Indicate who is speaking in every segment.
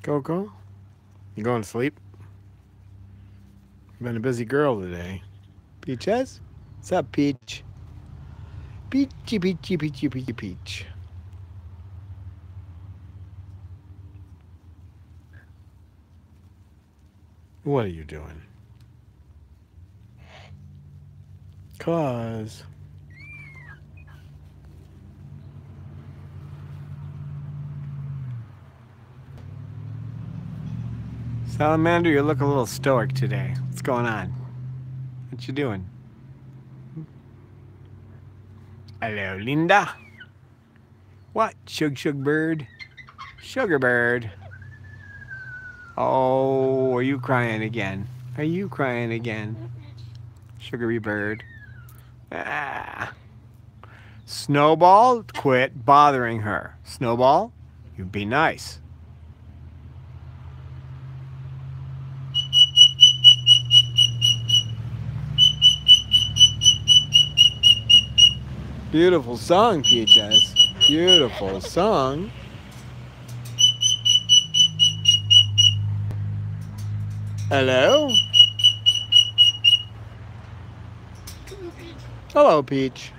Speaker 1: Coco, you going to sleep? You've been a busy girl today. Peaches? What's up, Peach? Peachy, peachy, peachy, peachy, peach. What are you doing? Cause Salamander, you look a little stoic today. What's going on? What you doing? Hello, Linda. What? Shug bird? Sugar bird. Oh, are you crying again? Are you crying again? Sugary bird. Ah. Snowball, quit bothering her. Snowball, you be nice. Beautiful song, Peaches. Beautiful song. Hello? Hello, Peach.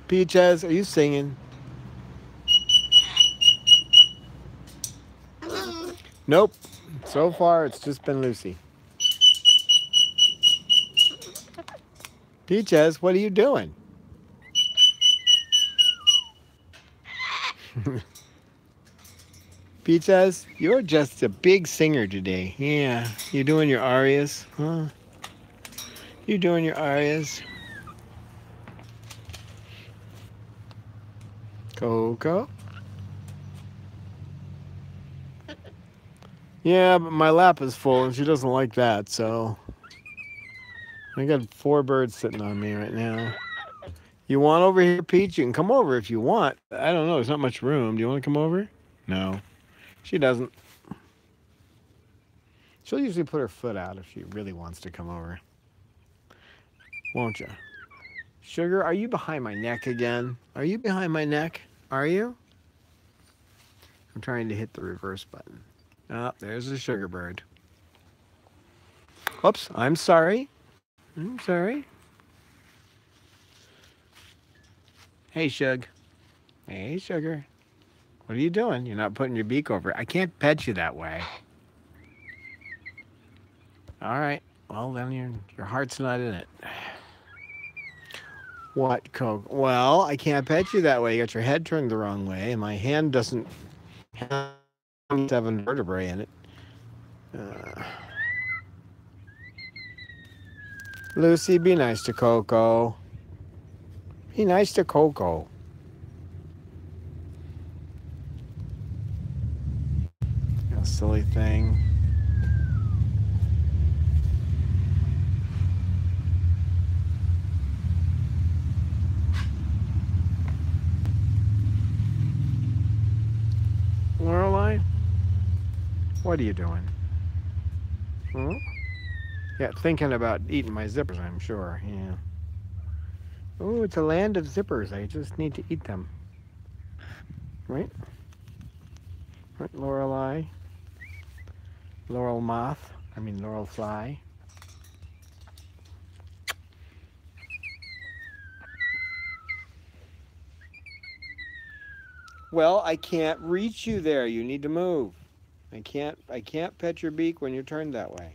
Speaker 1: Peaches, are you singing? Nope. So far, it's just been Lucy. Peaches, what are you doing? Peaches, you're just a big singer today. Yeah, you doing your arias, huh? You doing your arias? Coco? Yeah, but my lap is full and she doesn't like that, so I got 4 birds sitting on me right now. You want over here, Peach? You can come over if you want. I don't know. There's not much room. Do you want to come over? No. She doesn't. She'll usually put her foot out if she really wants to come over. Won't you? Sugar, are you behind my neck again? Are you behind my neck? Are you? I'm trying to hit the reverse button. Oh, there's the sugar bird. Oops, I'm sorry. I'm sorry. Hey, Shug. Hey, Sugar. What are you doing? You're not putting your beak over it. I can't pet you that way. All right. Well, then your heart's not in it. What, Coke? Well, I can't pet you that way. You got your head turned the wrong way, and my hand doesn't have 7 vertebrae in it. Lucy, be nice to Coco. Be nice to Coco. You silly thing. Lorelai, what are you doing? Hmm? Yeah, thinking about eating my zippers, I'm sure. Yeah. Oh, it's a land of zippers. I just need to eat them. Right? Right, Lorelai? Laurel moth. I mean, laurel fly. Well, I can't reach you there. You need to move. I can't pet your beak when you're turned that way.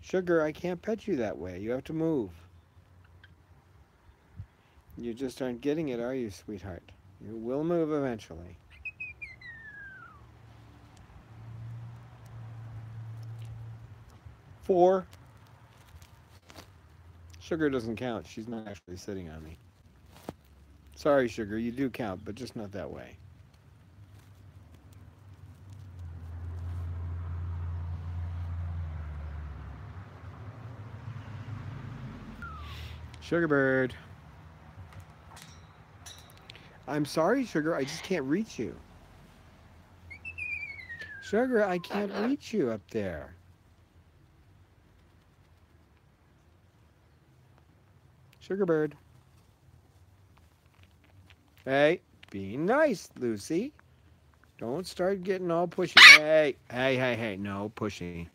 Speaker 1: Sugar, I can't pet you that way. You have to move. You just aren't getting it, are you, sweetheart? You will move eventually. Four. Sugar doesn't count. She's not actually sitting on me. Sorry, Sugar, you do count, but just not that way. Sugar bird. I'm sorry, Sugar, I just can't reach you. Sugar, I can't reach you up there. Sugar bird. Hey, Be nice, Lucy. Don't start getting all pushy. Hey. No pushing.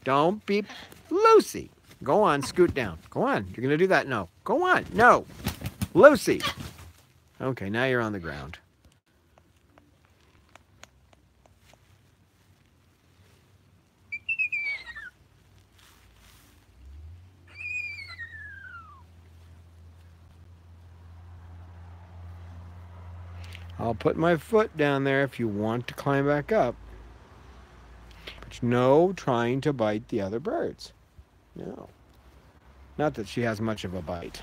Speaker 1: Don't be Lucy. Go on, scoot down. Go on. You're going to do that? No. Go on. No. Lucy. Okay, now you're on the ground. I'll put my foot down there if you want to climb back up. But no trying to bite the other birds. No. Not that she has much of a bite.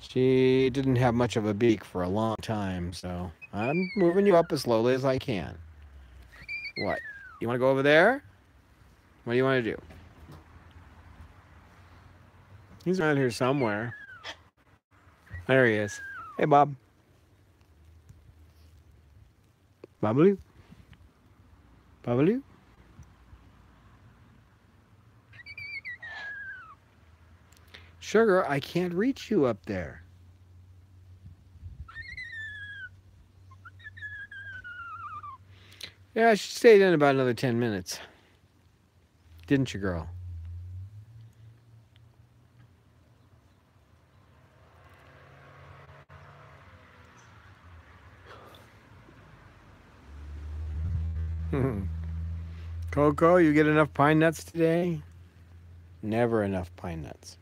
Speaker 1: She didn't have much of a beak for a long time, so I'm moving you up as slowly as I can. What? You want to go over there? What do you want to do? He's around here somewhere. There he is. Hey, Bob. Babaloo? Babaloo? Sugar, I can't reach you up there. Yeah, she stayed in about another 10 minutes. Didn't you, girl? Coco, you get enough pine nuts today? Never enough pine nuts.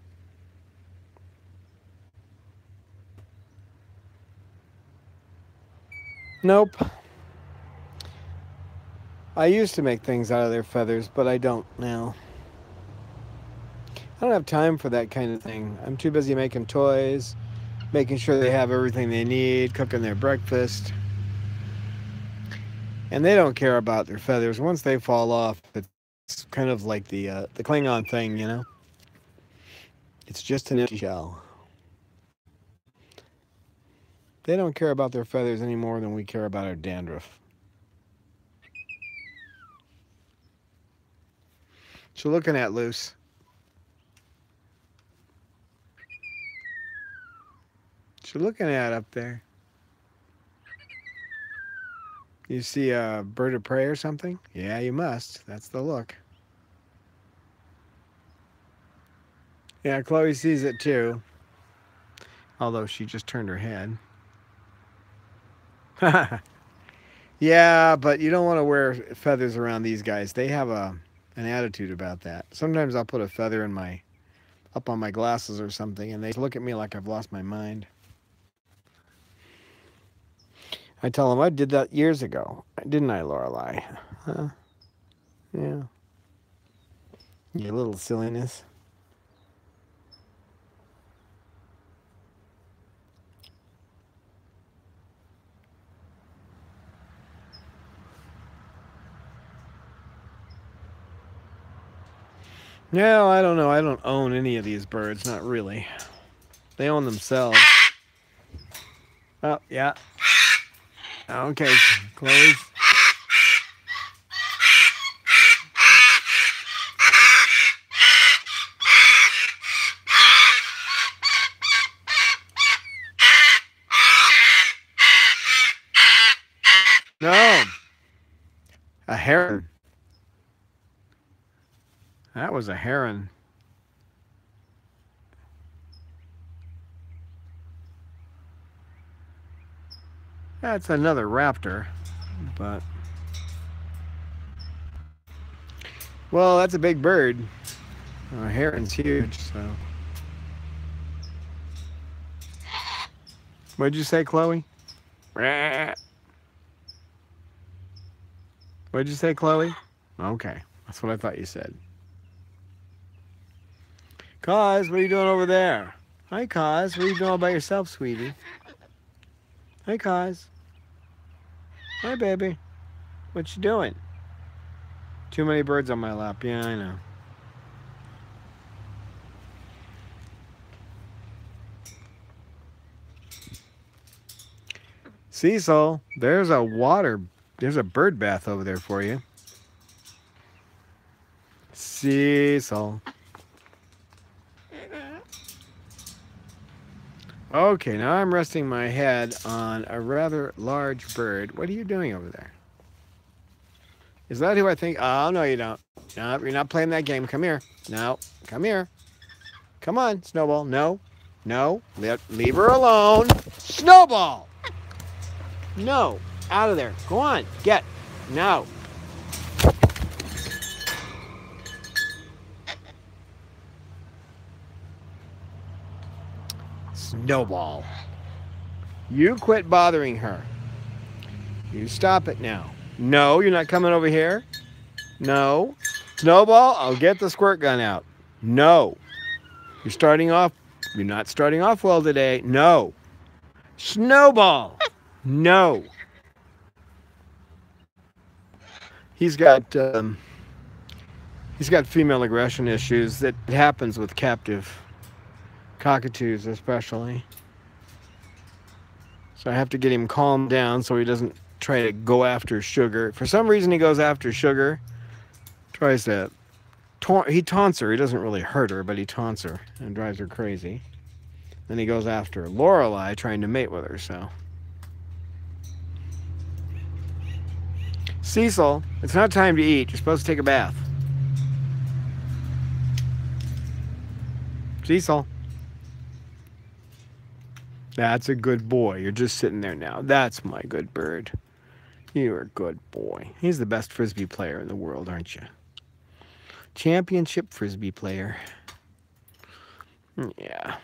Speaker 1: Nope. I used to make things out of their feathers, but I don't now. I don't have time for that kind of thing. I'm too busy making toys, making sure they have everything they need, cooking their breakfast. And they don't care about their feathers. Once they fall off, it's kind of like the Klingon thing, you know? It's just an empty shell. They don't care about their feathers any more than we care about our dandruff. What you looking at, Luce? What you looking at up there? You see a bird of prey or something? Yeah, you must. That's the look. Yeah, Chloe sees it too. Although she just turned her head. Yeah, but you don't want to wear feathers around these guys. They have an attitude about that. Sometimes I'll put a feather in up on my glasses or something, and they look at me like I've lost my mind. I tell them I did that years ago, didn't I, Lorelei? Huh? Yeah. You little silliness. No, I don't know. I don't own any of these birds. Not really. They own themselves. Oh, yeah. Okay, Chloe. No. A heron. That was a heron. That's another raptor, but... Well, that's a big bird. A heron's huge, so... What'd you say, Chloe? What'd you say, Chloe? Okay, that's what I thought you said. Kaz, what are you doing over there? Hi, Kaz. What are you doing all by yourself, sweetie? Hi, Kaz. Hi, baby. What you doing? Too many birds on my lap. Yeah, I know. Cecil, there's a bird bath over there for you. Cecil. Okay, now I'm resting my head on a rather large bird. What are you doing over there? Is that who I think? Oh, no, you don't. No, you're not playing that game. Come here. No, come here. Come on, Snowball. No, no. Leave her alone. Snowball! No, out of there. Go on, get. No. Snowball. You quit bothering her. You stop it now. No, you're not coming over here. No. Snowball, I'll get the squirt gun out. No. You're not starting off well today. No. Snowball. No. He's got female aggression issues. That happens with captive cockatoos especially. So I have to get him calmed down so he doesn't try to go after Sugar. For some reason he goes after Sugar. Tries to he taunts her. He doesn't really hurt her, but he taunts her and drives her crazy. Then he goes after Lorelei, trying to mate with her, so. Cecil, it's not time to eat. You're supposed to take a bath. Cecil. That's a good boy. You're just sitting there now. That's my good bird. You're a good boy. He's the best Frisbee player in the world, aren't you? Championship Frisbee player. Yeah.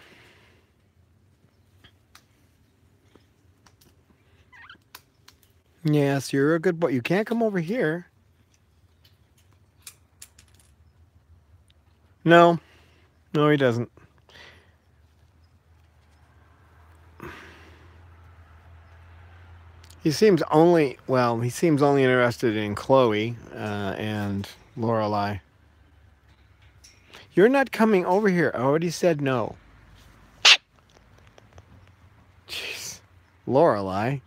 Speaker 1: Yes, you're a good boy. You can't come over here. No. No, he doesn't. He seems only interested in Chloe and Lorelei. You're not coming over here. I already said no. Jeez. Lorelei.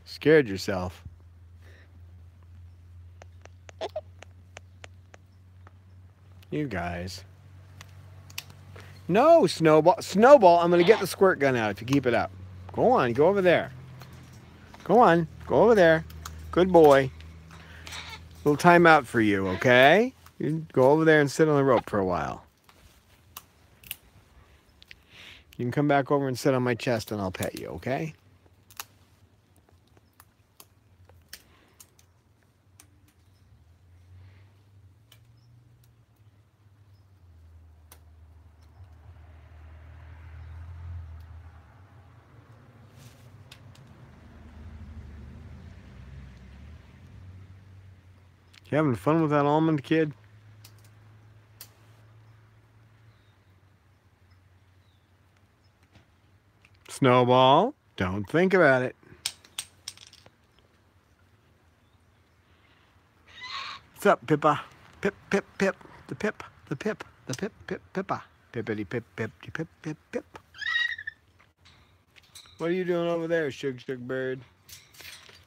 Speaker 1: Scared yourself. You guys. No, Snowball. Snowball, I'm going to get the squirt gun out if you keep it up. Go on, go over there. Go on, go over there. Good boy. Little timeout for you, okay? You go over there and sit on the rope for a while. You can come back over and sit on my chest and I'll pet you, okay? You having fun with that almond, kid? Snowball, don't think about it. What's up, Pippa? Pip, pip, pip. The pip, the pip, the pip, pip, Pippa. Pippity, pip, pip, pip, pip, pip. What are you doing over there, Shug Bird?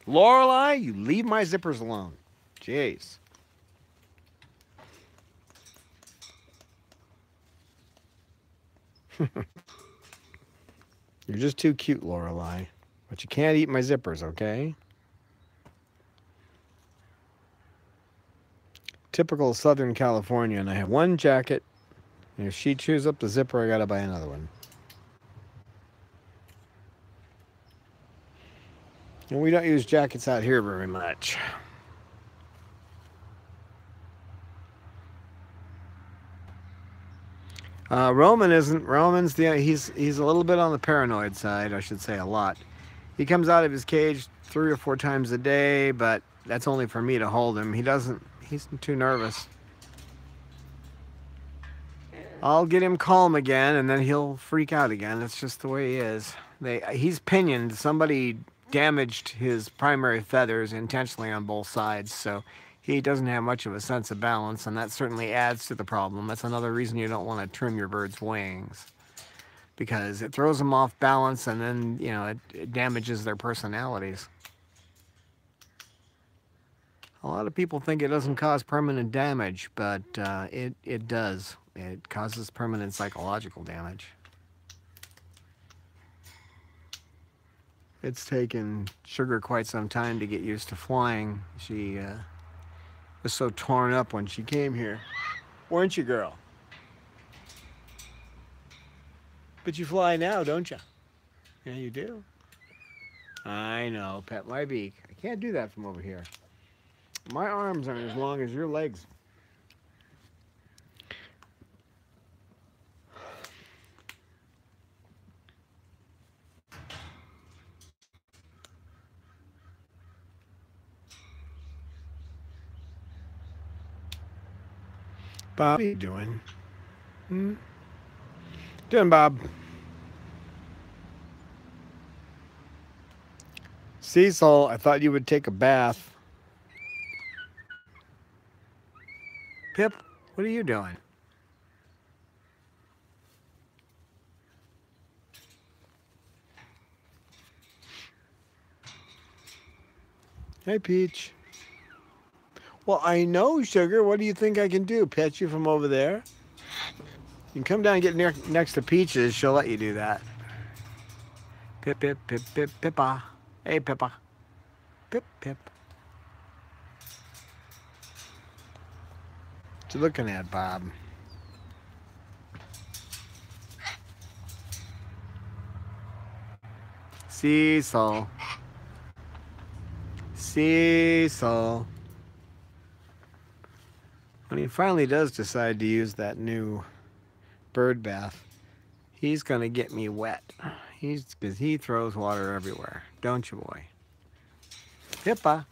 Speaker 1: Lorelei, you leave my zippers alone. Jeez. You're just too cute, Lorelei. But you can't eat my zippers, okay? Typical Southern California, and I have one jacket. And if she chews up the zipper, I gotta buy another one. And we don't use jackets out here very much. Roman isn't. Roman's he's a little bit on the paranoid side, I should say, a lot. He comes out of his cage 3 or 4 times a day, but that's only for me to hold him. He's too nervous. I'll get him calm again, and then he'll freak out again. That's just the way he is. He's pinioned. Somebody damaged his primary feathers intentionally on both sides, so he doesn't have much of a sense of balance, and that certainly adds to the problem. That's another reason you don't want to trim your bird's wings, because it throws them off balance, and then, you know, it damages their personalities. A lot of people think it doesn't cause permanent damage, but it does. It causes permanent psychological damage. It's taken Sugar quite some time to get used to flying. She was so torn up when she came here. Weren't you, girl? But you fly now, don't you? Yeah, you do. I know. Pet my beak. I can't do that from over here. My arms aren't as long as your legs. Bob, what are you doing? Doing, Bob? Cecil, I thought you would take a bath. Pip, what are you doing? Hey, Peach. Well, I know, Sugar. What do you think I can do? Pet you from over there? You can come down and get next to Peaches. She'll let you do that. Pip, pip, pip, pip, Pippa. Hey, Pippa. Pip, pip. What you looking at, Bob? Cecil. Cecil. When he finally does decide to use that new bird bath, he's gonna get me wet. Because he throws water everywhere, don't you, boy? Pippa.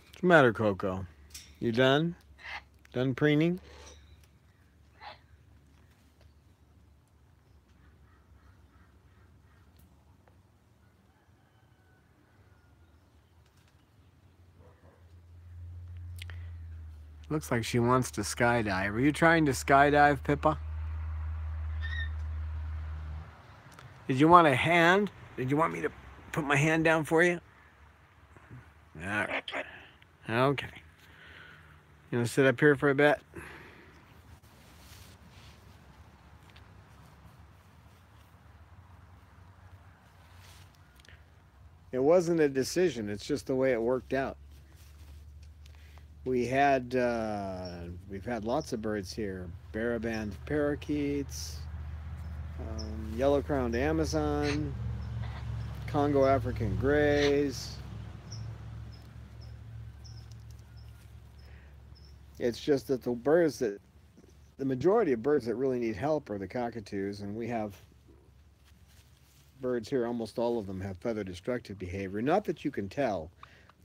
Speaker 1: What's the matter, Coco? You done? Done preening? Looks like she wants to skydive. Are you trying to skydive, Pippa? Did you want a hand? Did you want me to put my hand down for you? All right. Okay. You want to sit up here for a bit? It wasn't a decision. It's just the way it worked out. We've had lots of birds here. Baraband parakeets, yellow-crowned Amazon, Congo African greys. It's just that the majority of birds that really need help are the cockatoos, and we have birds here, almost all of them have feather destructive behavior. Not that you can tell.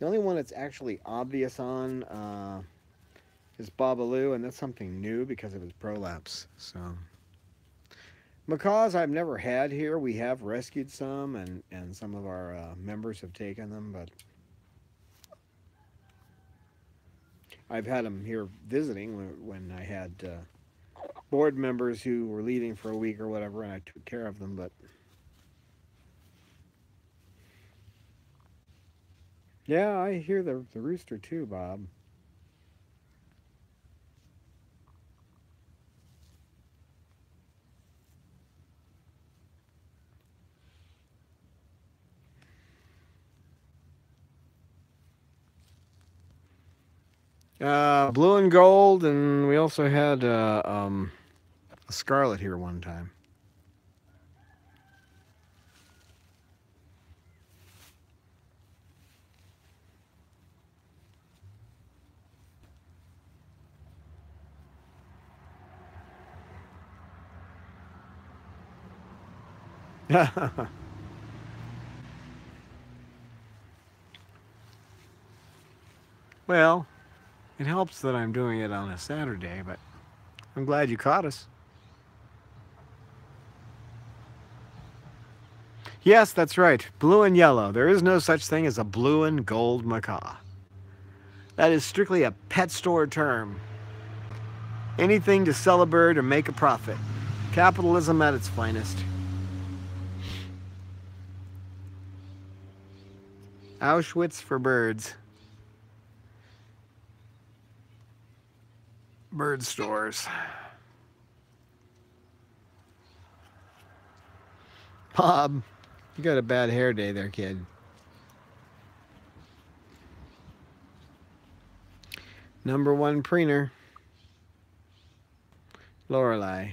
Speaker 1: The only one that's actually obvious on is Babaloo, and that's something new because of his prolapse. So macaws I've never had here. We have rescued some, and some of our members have taken them, but I've had them here visiting when I had board members who were leaving for a week or whatever, and I took care of them, but yeah, I hear the rooster too, Bob. Blue and gold, and we also had a scarlet here one time. Well, it helps that I'm doing it on a Saturday, but I'm glad you caught us. Yes, that's right. Blue and yellow. There is no such thing as a blue and gold macaw. That is strictly a pet store term. Anything to sell a bird or make a profit. Capitalism at its finest. Auschwitz for birds. Bird stores. Bob, you got a bad hair day there, kid. Number 1 preener, Lorelei.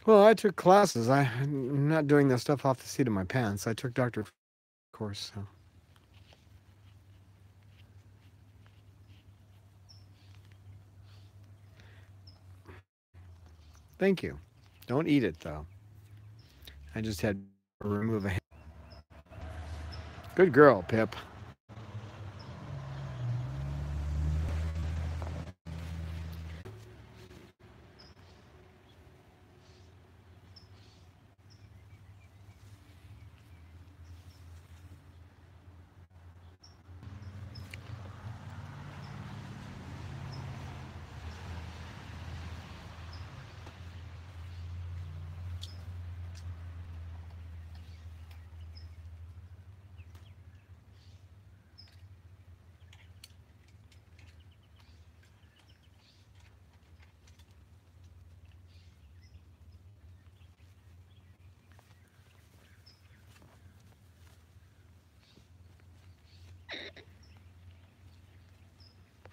Speaker 1: Well, I took classes. I'm not doing this stuff off the seat of my pants. I took doctor course, so. Thank you. Don't eat it, though. I just had to remove a hand. Good girl, Pip.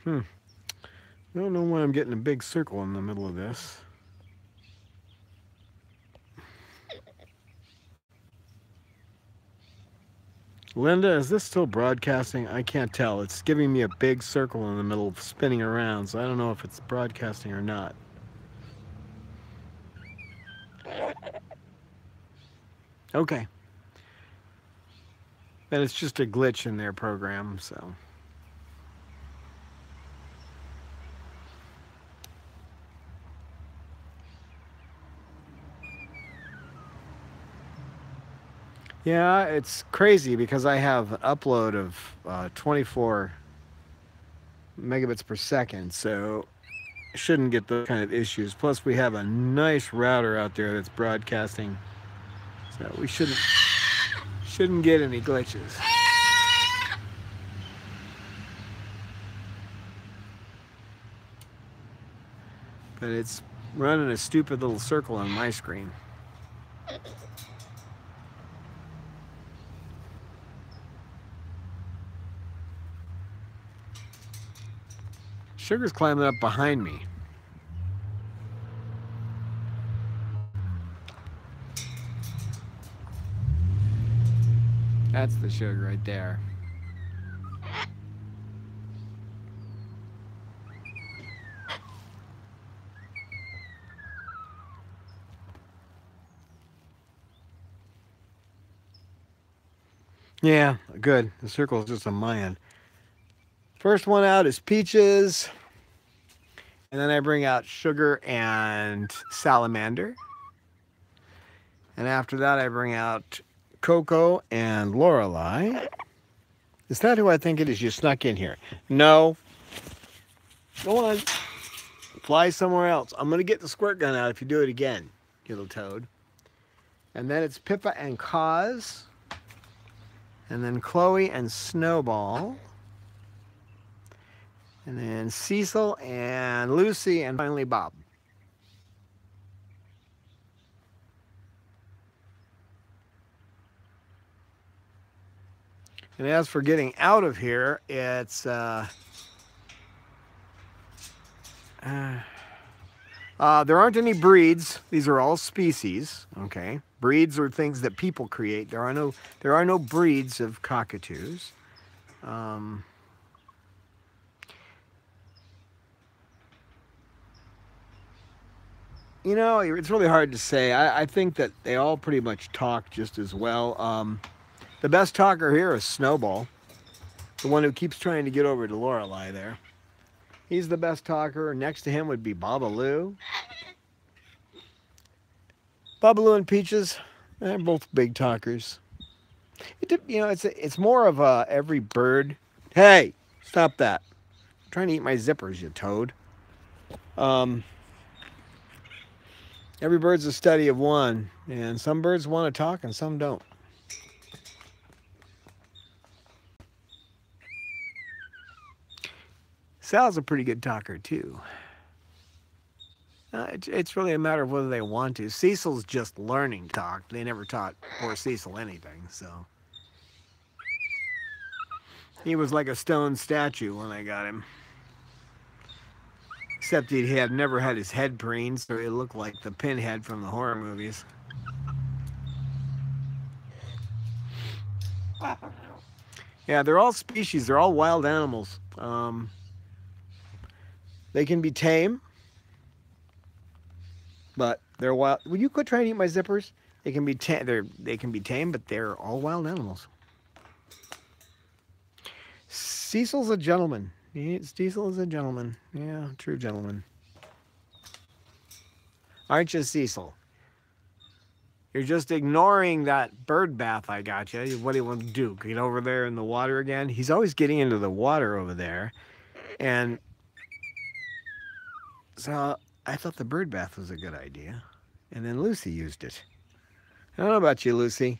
Speaker 1: I don't know why I'm getting a big circle in the middle of this. Linda, is this still broadcasting? I can't tell. It's giving me a big circle in the middle spinning around, so I don't know if it's broadcasting or not. Okay. Then it's just a glitch in their program, so. Yeah, it's crazy because I have an upload of 24 megabits per second, so I shouldn't get those kind of issues. Plus, we have a nice router out there that's broadcasting, so we shouldn't get any glitches. But it's running a stupid little circle on my screen. Sugar's climbing up behind me. That's the sugar right there. Yeah, good. The circle is just on my end. First one out is Peaches. And then I bring out Sugar and Salamander. And after that, I bring out Coco and Lorelei. Is that who I think it is? You snuck in here. No. Go on. Fly somewhere else. I'm going to get the squirt gun out if you do it again, you little toad. And then it's Pippa and Cause. And then Chloe and Snowball. And then Cecil and Lucy, and finally Bob. And as for getting out of here, it's there aren't any breeds. These are all species. Okay, breeds are things that people create. There are no breeds of cockatoos. You know, it's really hard to say. I think that they all pretty much talk just as well. The best talker here is Snowball, the one who keeps trying to get over to Lorelei there. He's the best talker. Next to him would be Babaloo. Babaloo and Peaches, they're both big talkers. You know, it's more of every bird. Hey, stop that! I'm trying to eat my zippers, you toad. Every bird's a study of one, and some birds want to talk and some don't. Sal's a pretty good talker too. It's really a matter of whether they want to. Cecil's just learning to talk. They never taught poor Cecil anything, so. He was like a stone statue when I got him. Except he had never had his head preened, so he looked like the pinhead from the horror movies. Yeah, they're all species. They're all wild animals. They can be tame, but they're wild. Will you quit trying to eat my zippers? They can be they can be tame, but they're all wild animals. Cecil's a gentleman. Cecil is a gentleman. Yeah, true gentleman. Aren't you, Cecil? You're just ignoring that bird bath I got you. What do you want to do? Get over there in the water again? He's always getting into the water over there. And so I thought the bird bath was a good idea. And then Lucy used it. I don't know about you, Lucy.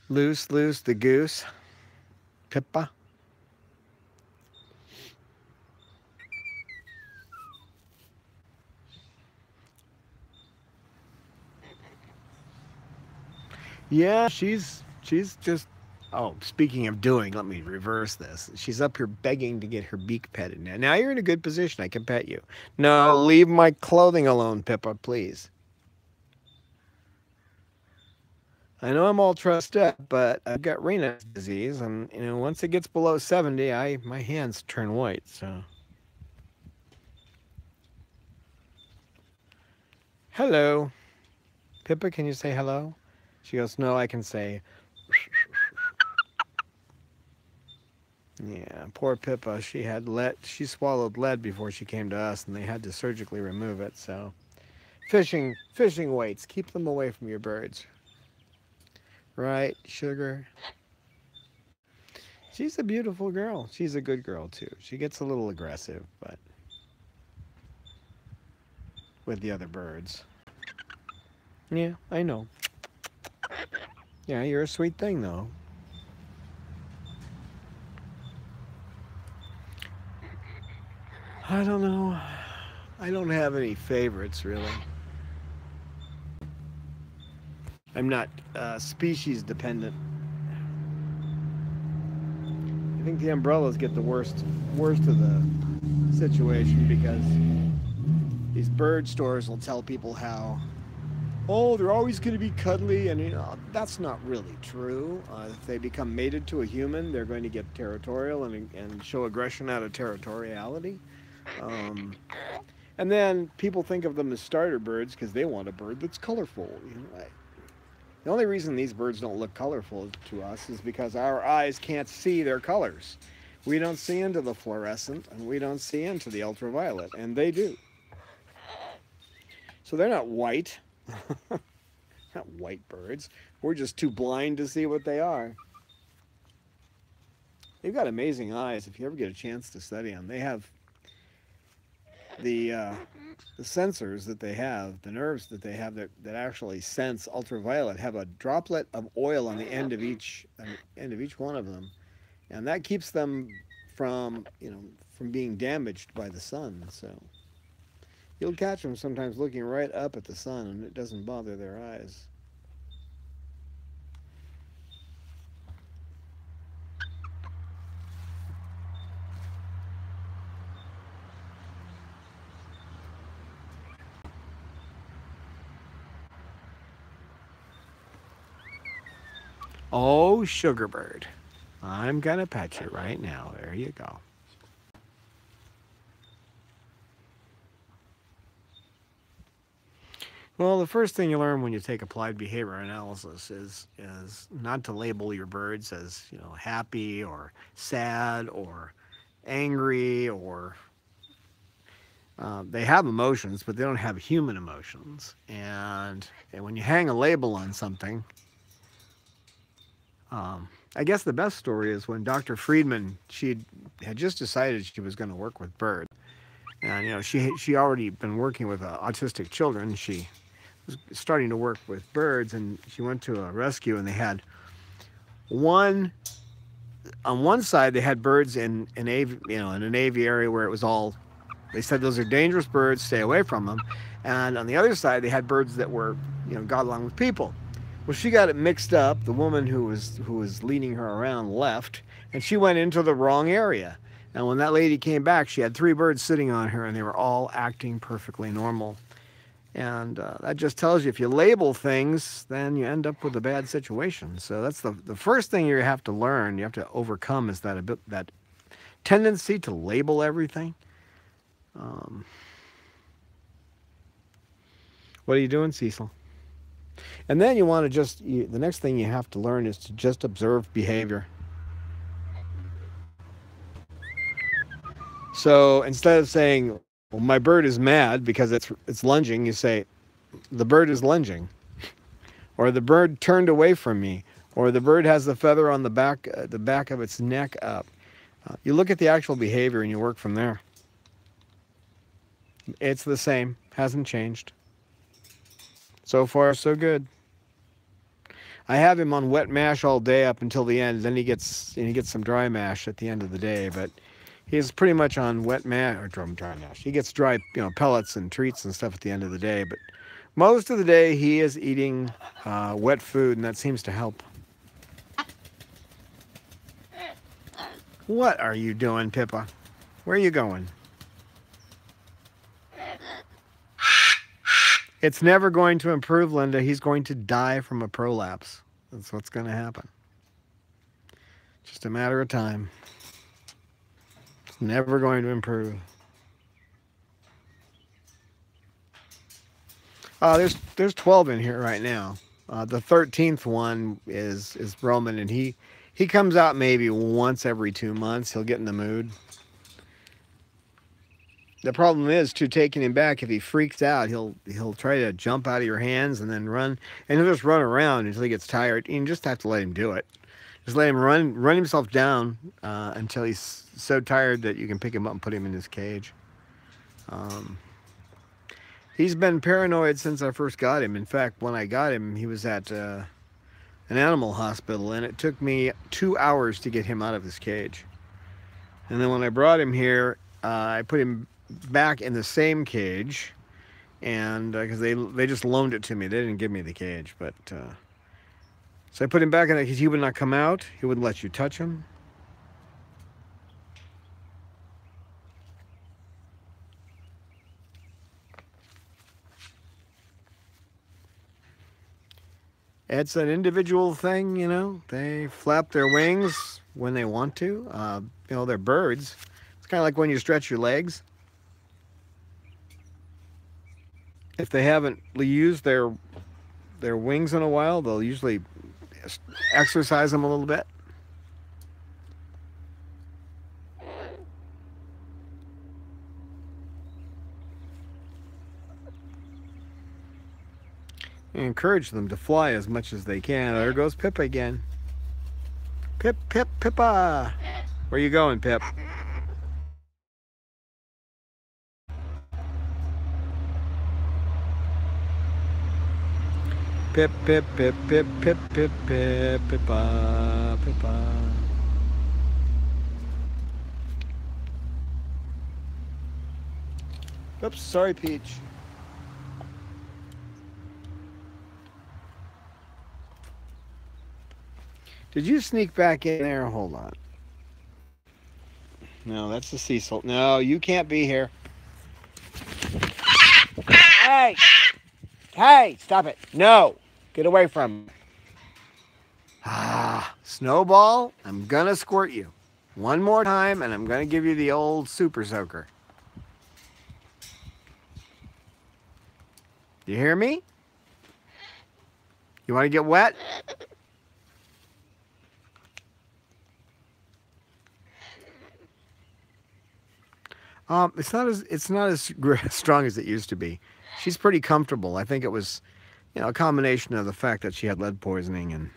Speaker 1: Loose the goose. Pippa. Yeah, she's just, oh, speaking of doing, let me reverse this. She's up here begging to get her beak petted now. Now you're in a good position. I can pet you. No, leave my clothing alone, Pippa, please. I know I'm all trussed up, but I've got Raynaud's disease, and once it gets below 70, my hands turn white. So, hello, Pippa. Can you say hello? She goes, no, I can say. Yeah, poor Pippa. She had lead. She swallowed lead before she came to us, and they had to surgically remove it. So, fishing weights. Keep them away from your birds. Right, sugar? She's a beautiful girl. She's a good girl, too. She gets a little aggressive, but with the other birds. Yeah, I know. Yeah, you're a sweet thing, though. I don't know. I don't have any favorites, really. I'm not species dependent. I think the umbrellas get the worst of the situation because these bird stores will tell people how, oh, they're always going to be cuddly, and that's not really true. If they become mated to a human, they're going to get territorial and show aggression out of territoriality. And then people think of them as starter birds because they want a bird that's colorful. The only reason these birds don't look colorful to us is because our eyes can't see their colors. We don't see into the fluorescent, and we don't see into the ultraviolet, and they do. So they're not white. Not white birds. We're just too blind to see what they are. They've got amazing eyes. If you ever get a chance to study them, they have the sensors that they have, the nerves that they have that actually sense ultraviolet, have a droplet of oil on the end of each one of them, and that keeps them from being damaged by the sun. So you'll catch them sometimes looking right up at the sun, and it doesn't bother their eyes. Oh, sugar bird. I'm going to pet you right now. There you go. Well, the first thing you learn when you take applied behavior analysis is not to label your birds as, happy or sad or angry or they have emotions, but they don't have human emotions. And when you hang a label on something, I guess the best story is when Dr. Friedman, she had just decided she was going to work with birds. And, you know, she already been working with autistic children. She was starting to work with birds, and she went to a rescue, and they had one on one side they had birds in an aviary where it was all, they said those are dangerous birds, stay away from them. And on the other side they had birds that were, you know, got along with people. Well, she got it mixed up. The woman who was leading her around left, and she went into the wrong area. And when that lady came back, she had 3 birds sitting on her, and they were all acting perfectly normal. And that just tells you, if you label things, then you end up with a bad situation. So that's the first thing you have to learn, you have to overcome, is that tendency to label everything. What are you doing, Cecil? And then you want to the next thing you have to learn is to just observe behavior. So instead of saying, well, my bird is mad because it's lunging, you say, the bird is lunging. Or the bird turned away from me. Or the bird has the feather on the back of its neck up. You look at the actual behavior and you work from there. It's the same, hasn't changed. So far, so good. I have him on wet mash all day up until the end. Then he gets some dry mash at the end of the day, but he's pretty much on wet mash or dry mash. He gets dry, you know, pellets and treats and stuff at the end of the day, but most of the day he is eating wet food, and that seems to help. What are you doing, Pippa? Where are you going? It's never going to improve, Linda. He's going to die from a prolapse. That's what's going to happen. Just a matter of time. It's never going to improve. There's 12 in here right now. The 13th one is Roman, and he comes out maybe once every 2 months. He'll get in the mood. The problem is, too, taking him back, if he freaks out, he'll try to jump out of your hands and then run, and he'll just run around until he gets tired. You just have to let him do it. Just let him run himself down until he's so tired that you can pick him up and put him in his cage. He's been paranoid since I first got him. In fact, when I got him, he was at an animal hospital, and it took me 2 hours to get him out of his cage. And then when I brought him here, I put him back in the same cage, and because they just loaned it to me, they didn't give me the cage, but so I put him back in it because he would not come out. He wouldn't let you touch him. It's an individual thing, you know. They flap their wings when they want to. You know, they're birds. It's kind of like when you stretch your legs. If they haven't used their wings in a while, they'll usually exercise them a little bit. And encourage them to fly as much as they can. There goes Pippa again. Pip, Pip, Pippa. Where you going, Pip? Pip, pip, pip, pip, pip, pip, pip, Pippa, Pippa. Oops, sorry, Peach. Did you sneak back in there? Hold on. No, that's the Cecil. No, you can't be here. Hey! Hey, stop it. No. Get away from me. Snowball, I'm going to squirt you. One more time, and I'm going to give you the old super soaker. You hear me? You want to get wet? It's not as strong as it used to be. She's pretty comfortable. I think it was, you know, a combination of the fact that she had lead poisoning and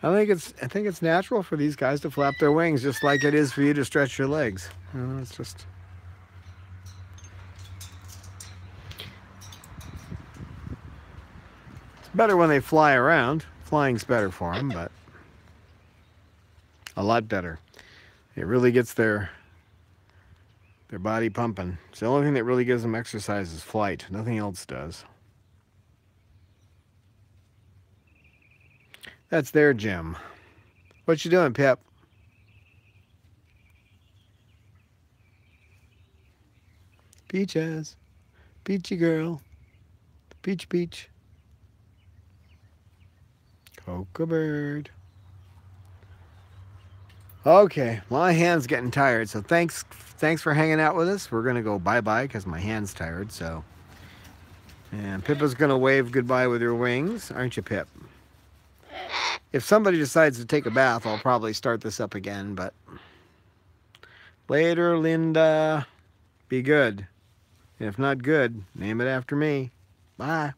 Speaker 1: I think it's natural for these guys to flap their wings just like it is for you to stretch your legs. You know, it's just... It's better when they fly around. Flying's better for them, but a lot better. It really gets their body pumping. It's the only thing that really gives them exercise is flight. Nothing else does. That's their gym. What you doing, Pip? Peaches. Peachy girl. Peach, peach. Cocoa bird. Okay, my hand's getting tired, so thanks for hanging out with us. We're gonna go bye-bye because my hand's tired, so. And Pippa's gonna wave goodbye with her wings, aren't you, Pip? If somebody decides to take a bath, I'll probably start this up again, but... Later, Linda. Be good. If not good, name it after me. Bye.